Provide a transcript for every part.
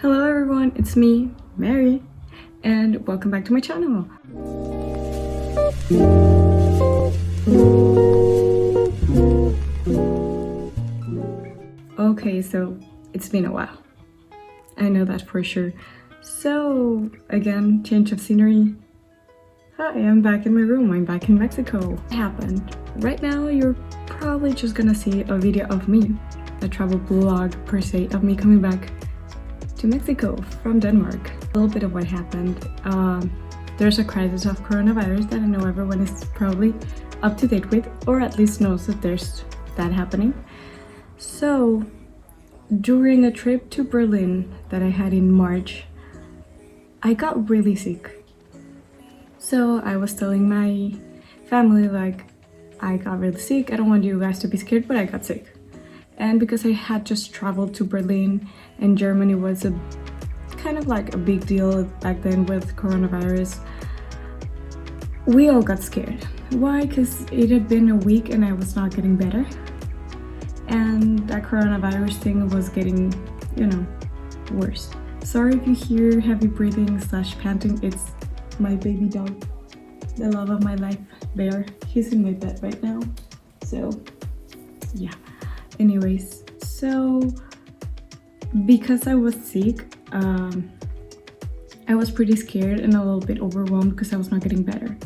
Hello everyone, it's me, Mary, and welcome back to my channel. Okay, so it's been a while. I know that for sure. So, again, change of scenery. Hi, I'm back in my room. I'm back in Mexico. What happened? Right now, you're probably just gonna see a video of me, a travel vlog per se, of me coming back to Mexico from Denmark. A little bit of what happened. There's a crisis of coronavirus that I know everyone is probably up to date with, or at least knows that there's that happening. So, during a trip to Berlin that I had in March, I got really sick. So I was telling my family, like, I got really sick. I don't want you guys to be scared, but I got sick. And because I had just traveled to Berlin, and Germany was a kind of like a big deal back then with coronavirus, we all got scared. Why? Because it had been a week and I was not getting better. And that coronavirus thing was getting, worse. Sorry if you hear heavy breathing / panting. It's my baby dog, the love of my life, Bear. He's in my bed right now. So, yeah. Anyways, so because I was sick, I was pretty scared and a little bit overwhelmed because I was not getting better.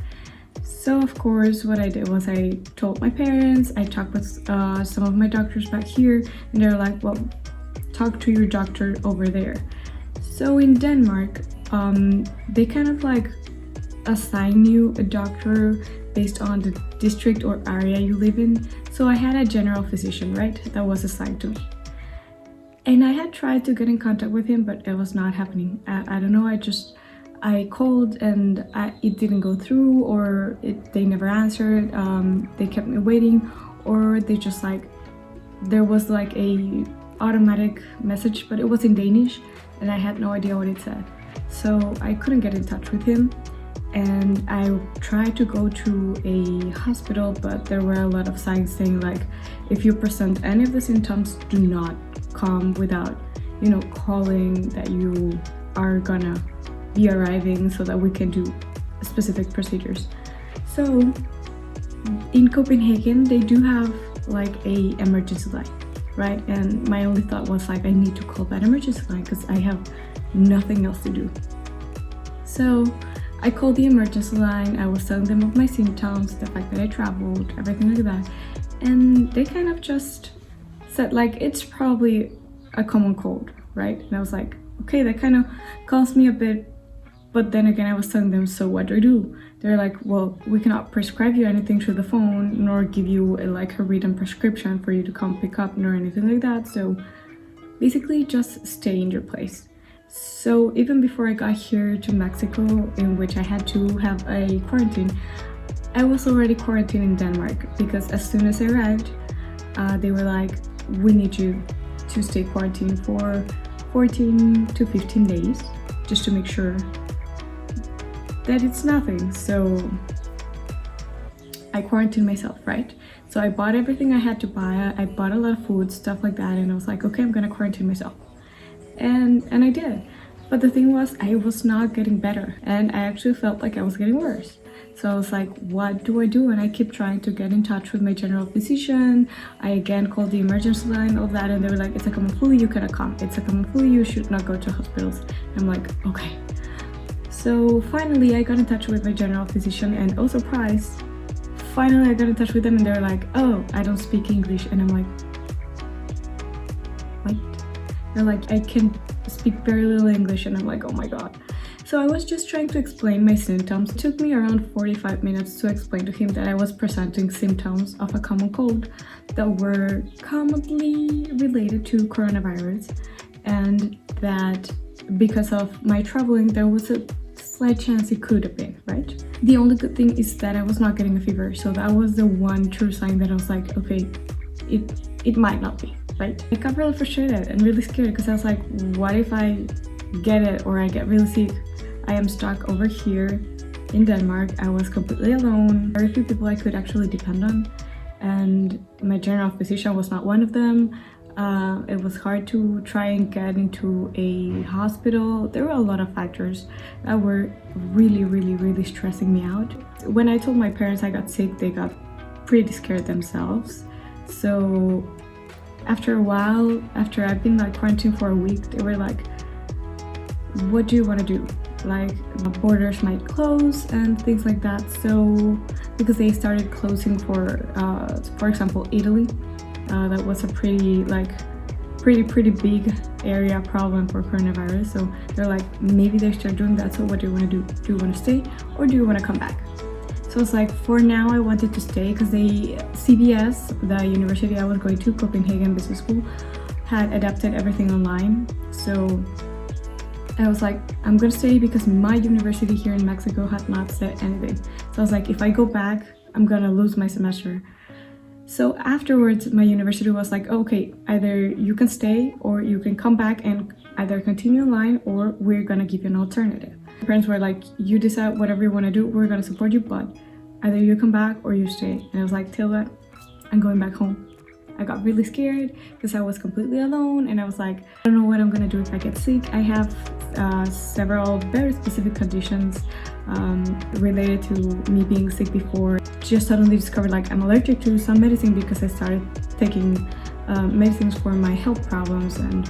So of course what I did was I told my parents. I talked with some of my doctors back here, and they're like, well, talk to your doctor over there. So in Denmark, they kind of like assign you a doctor based on the district or area you live in. So I had a general physician, right, that was assigned to me. And I had tried to get in contact with him, but it was not happening. I don't know, I called and it didn't go through, or they never answered. They kept me waiting, or they just like, there was like a automatic message, but it was in Danish and I had no idea what it said. So I couldn't get in touch with him. And I tried to go to a hospital, but there were a lot of signs saying like, if you present any of the symptoms, do not come without, calling that you are gonna be arriving so that we can do specific procedures. So in Copenhagen, they do have like a emergency line, right? And my only thought was like, I need to call that emergency line because I have nothing else to do. So I called the emergency line. I was telling them of my symptoms, the fact that I traveled, everything like that. And they kind of just said like, it's probably a common cold, right? And I was like, okay, that kind of calms me a bit. But then again, I was telling them, so what do? They're like, well, we cannot prescribe you anything through the phone, nor give you a written prescription for you to come pick up, nor anything like that. So basically just stay in your place. So even before I got here to Mexico, in which I had to have a quarantine, I was already quarantined in Denmark, because as soon as I arrived, they were like, we need you to stay quarantined for 14 to 15 days, just to make sure that it's nothing. So I quarantined myself, right? So I bought everything I had to buy. I bought a lot of food, stuff like that, and I was like, okay, I'm gonna quarantine myself. And I did. But the thing was, I was not getting better, and I actually felt like I was getting worse. So I was like, what do I do? And I kept trying to get in touch with my general physician. I again called the emergency line, all that, and they were like, it's a common flu, you cannot come. It's a common flu, you should not go to hospitals. And I'm like, okay. So finally I got in touch with my general physician, and oh surprise, finally I got in touch with them, and they were like, oh, I don't speak English. And I'm like, what? They're like, I can speak very little English. And I'm like, oh my god. So I was just trying to explain my symptoms. It took me around 45 minutes to explain to him that I was presenting symptoms of a common cold that were commonly related to coronavirus, and that because of my traveling, there was a slight chance it could have been, right? The only good thing is that I was not getting a fever. So that was the one true sign that I was like, okay, it might not be. Right? I got really frustrated and really scared, because I was like, what if I get it or I get really sick? I am stuck over here in Denmark. I was completely alone. Very few people I could actually depend on, and my general physician was not one of them. It was hard to try and get into a hospital. There were a lot of factors that were really stressing me out. When I told my parents I got sick, they got pretty scared themselves. So after a while, after I've been like quarantined for a week, they were like, what do you want to do? Like, borders might close and things like that. So because they started closing for example, Italy, that was a pretty big area problem for coronavirus. So they're like, maybe they start doing that. So what do you want to do? Do you want to stay or do you want to come back? So it's like, for now I wanted to stay because CBS, the university I was going to, Copenhagen Business School, had adapted everything online. So I was like, I'm gonna stay because my university here in Mexico had not said anything. So I was like, if I go back, I'm gonna lose my semester. So afterwards, my university was like, okay, either you can stay or you can come back and either continue online or we're gonna give you an alternative. My parents were like, you decide whatever you wanna do, we're gonna support you, but either you come back or you stay. And I was like, Tilda, I'm going back home. I got really scared because I was completely alone and I was like, I don't know what I'm gonna do if I get sick. I have several very specific conditions related to me being sick before. Just suddenly discovered like I'm allergic to some medicine because I started taking medicines for my health problems, and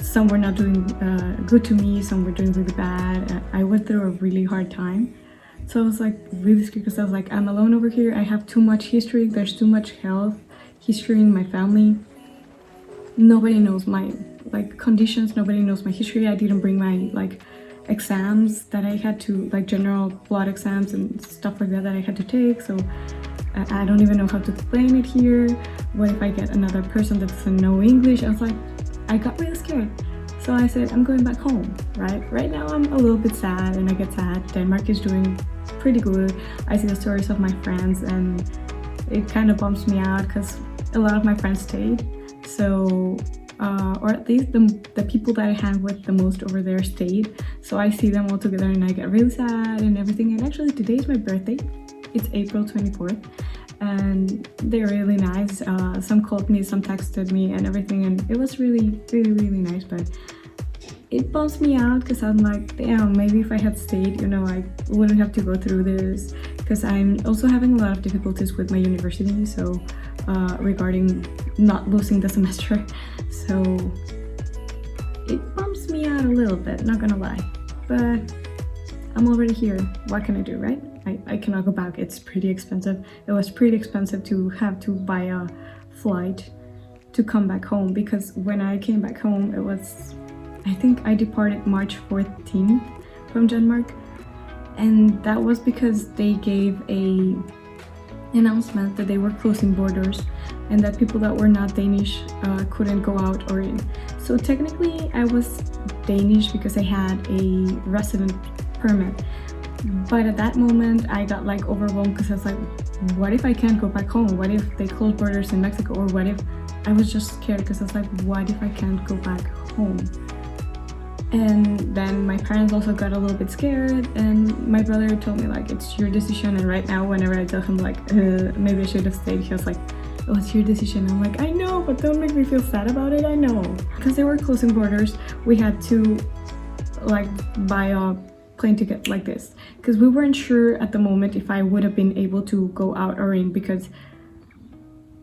some were not doing good to me, some were doing really bad. I went through a really hard time. So I was like really scared because I was like, I'm alone over here. I have too much history. There's too much health history in my family. Nobody knows my like conditions. Nobody knows my history. I didn't bring my like exams that I had to, like general blood exams and stuff like that I had to take. So I don't even know how to explain it here. What if I get another person that doesn't know English? I was like, I got really scared. So I said, I'm going back home, right? Right now I'm a little bit sad and I get sad. Denmark is doing pretty good. I see the stories of my friends and it kind of bumps me out because a lot of my friends stayed. So, or at least the people that I hang with the most over there stayed. So I see them all together and I get really sad and everything. And actually today is my birthday. It's April 24th. And they're really nice. Some called me, some texted me and everything, and it was really nice. But it bumps me out because I'm like, damn, maybe if I had stayed, you know, I wouldn't have to go through this, because I'm also having a lot of difficulties with my university, so regarding not losing the semester. So it bumps me out a little bit, not gonna lie, but I'm already here. What can I do, right? I cannot go back. It's pretty expensive. It was pretty expensive to have to buy a flight to come back home, because when I came back home, it was, I think I departed March 14th from Denmark, and that was because they gave a announcement that they were closing borders and that people that were not Danish couldn't go out or in. So technically I was Danish because I had a resident permit. But at that moment, I got like overwhelmed because I was like, what if I can't go back home? What if they close borders in Mexico? Or what if, I was just scared because I was like, what if I can't go back home? And then my parents also got a little bit scared, and my brother told me like, it's your decision. And right now, whenever I tell him like, maybe I should have stayed, he was like, oh, it's your decision. I'm like, I know, but don't make me feel sad about it. I know. Because they were closing borders, we had to like buy a plane ticket like this, because we weren't sure at the moment if I would have been able to go out or in, because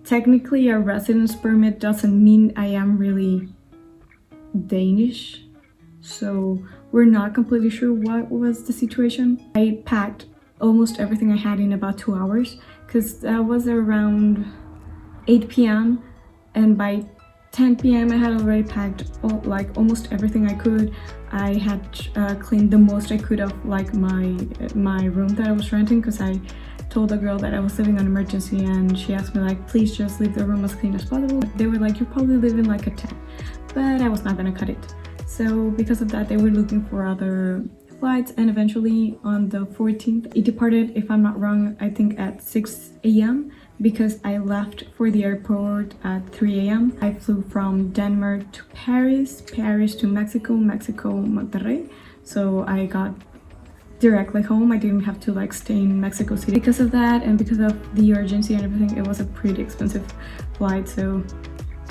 technically a residence permit doesn't mean I am really Danish. So we're not completely sure what was the situation. I packed almost everything I had in about 2 hours, because that was around 8 p.m. and by 10 p.m. I had already packed almost everything I could. I had cleaned the most I could of like my room that I was renting, because I told the girl that I was living on emergency, and she asked me like, please just leave the room as clean as possible. They were like, you probably live in like a tent, but I was not gonna cut it. So because of that, they were looking for other flights, and eventually on the 14th it departed, if I'm not wrong, I think at 6 a.m. because I left for the airport at 3 a.m. I flew from Denmark to Paris, Paris to Mexico, Mexico, Monterrey. So I got directly home. I didn't have to like stay in Mexico City. Because of that and because of the urgency and everything, it was a pretty expensive flight. So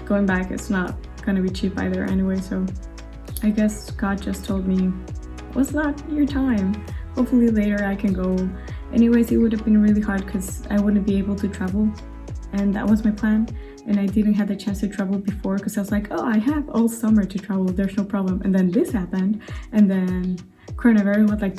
going back is not gonna be cheap either anyway, so I guess God just told me, well, it's not your time. Hopefully later I can go. Anyways, it would have been really hard because I wouldn't be able to travel, and that was my plan. And I didn't have the chance to travel before because I was like, oh, I have all summer to travel, there's no problem. And then this happened, and then coronavirus was like,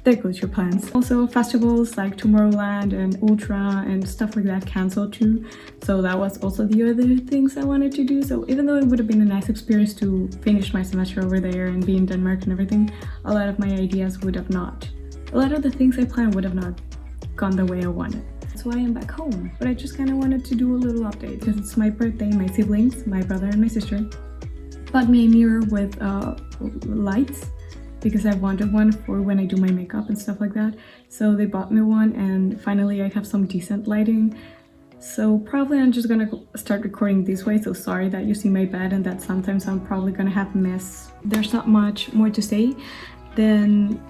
there goes your plans. Also, festivals like Tomorrowland and Ultra and stuff like that canceled too. So that was also the other things I wanted to do. So even though it would have been a nice experience to finish my semester over there and be in Denmark and everything, a lot of my ideas would have not, a lot of the things I planned would have not gone the way I wanted. That's why I'm back home. But I just kind of wanted to do a little update because it's my birthday. My siblings, my brother and my sister, bought me a mirror with lights, because I wanted one for when I do my makeup and stuff like that. So they bought me one, and finally I have some decent lighting. So probably I'm just gonna start recording this way. So sorry that you see my bed and that sometimes I'm probably gonna have mess. There's not much more to say. Then,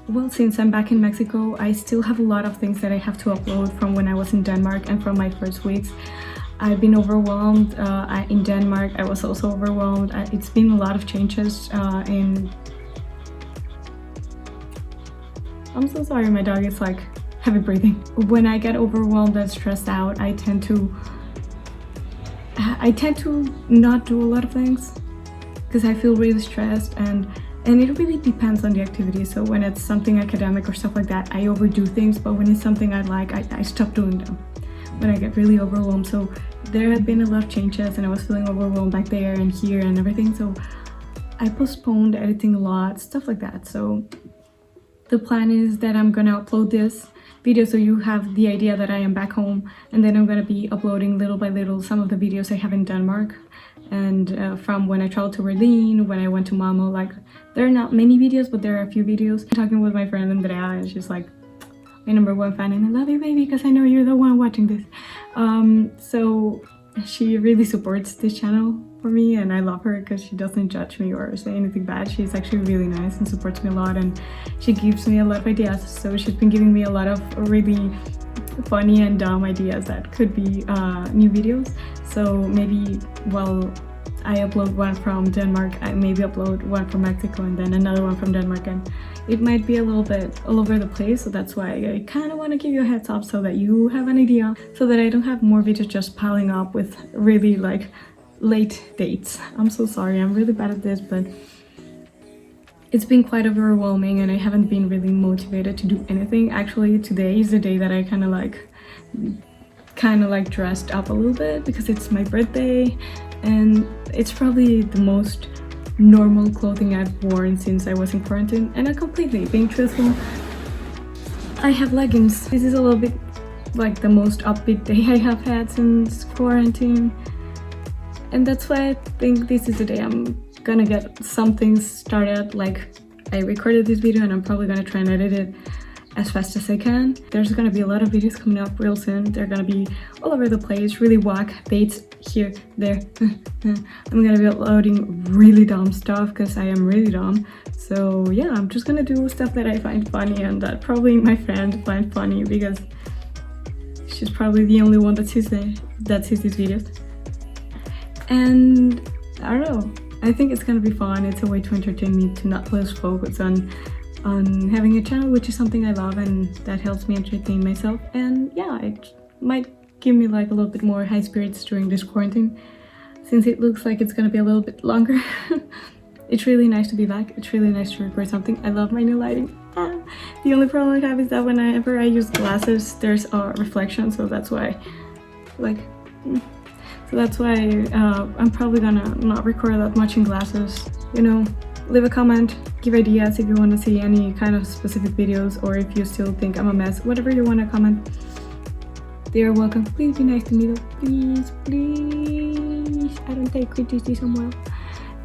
well, since I'm back in Mexico, I still have a lot of things that I have to upload from when I was in Denmark and from my first weeks. I've been overwhelmed. In Denmark I was also overwhelmed. It's been a lot of changes I'm so sorry, my dog is like heavy breathing. When I get overwhelmed and stressed out, I tend to not do a lot of things because I feel really stressed, and it really depends on the activity. So when it's something academic or stuff like that, I overdo things, but when it's something I like, I stop doing them when I get really overwhelmed. So there have been a lot of changes and I was feeling overwhelmed back there and here and everything, so I postponed editing a lot, stuff like that. So the plan is that I'm gonna upload this video so you have the idea that I am back home, and then I'm gonna be uploading little by little some of the videos I have in Denmark, and from when I traveled to Berlin, when I went to Malmo. Like, there are not many videos, but there are a few videos. I'm talking with my friend Andrea, and she's like my #1 fan, and I love you, baby, because I know you're the one watching this. So she really supports this channel for me, and I love her because she doesn't judge me or say anything bad. She's actually really nice and supports me a lot, and she gives me a lot of ideas. So she's been giving me a lot of really funny and dumb ideas that could be new videos. So maybe while I upload one from Denmark, I maybe upload one from Mexico and then another one from Denmark, and it might be a little bit all over the place. So that's why I kind of want to give you a heads up so that you have an idea, so that I don't have more videos just piling up with really like late dates. I'm so sorry, I'm really bad at this, but it's been quite overwhelming and I haven't been really motivated to do anything. Actually, today is the day that I kind of like dressed up a little bit because it's my birthday, and it's probably the most normal clothing I've worn since I was in quarantine. And I'm completely being truthful, I have leggings. This is a little bit like the most upbeat day I have had since quarantine, and that's why I think this is the day I'm gonna get some things started. Like, I recorded this video and I'm probably gonna try and edit it as fast as I can. There's gonna be a lot of videos coming up real soon. They're gonna be all over the place, really whack baits here, there. I'm gonna be uploading really dumb stuff because I am really dumb. So yeah, I'm just gonna do stuff that I find funny and that probably my friend finds funny, because she's probably the only one that sees these videos. And I don't know, I think it's gonna be fun. It's a way to entertain me, to not lose focus on having a channel, which is something I love and that helps me entertain myself. And yeah, it might give me like a little bit more high spirits during this quarantine, since it looks like it's gonna be a little bit longer. It's really nice to be back. It's really nice to record something. I love my new lighting. The only problem I have is that whenever I use glasses, there's a reflection, so that's why I'm probably gonna not record that much in glasses. You know, leave a comment, give ideas if you want to see any kind of specific videos, or if you still think I'm a mess, whatever you want to comment, they're welcome. Please be nice to me though, please, please. I don't take criticism well.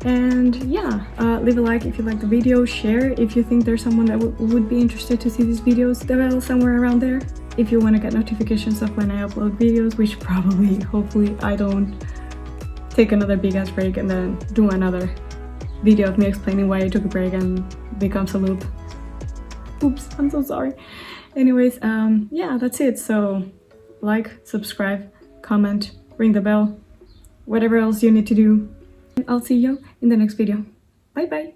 And yeah, leave a like if you like the video, share if you think there's someone that would be interested to see these videos. The bell somewhere around there if you want to get notifications of when I upload videos, which probably, hopefully, I don't take another big ass break and then do another video of me explaining why I took a break and becomes a loop. Oops, I'm so sorry. Anyways, yeah, that's it. So like, subscribe, comment, ring the bell, whatever else you need to do. I'll see you in the next video. Bye bye.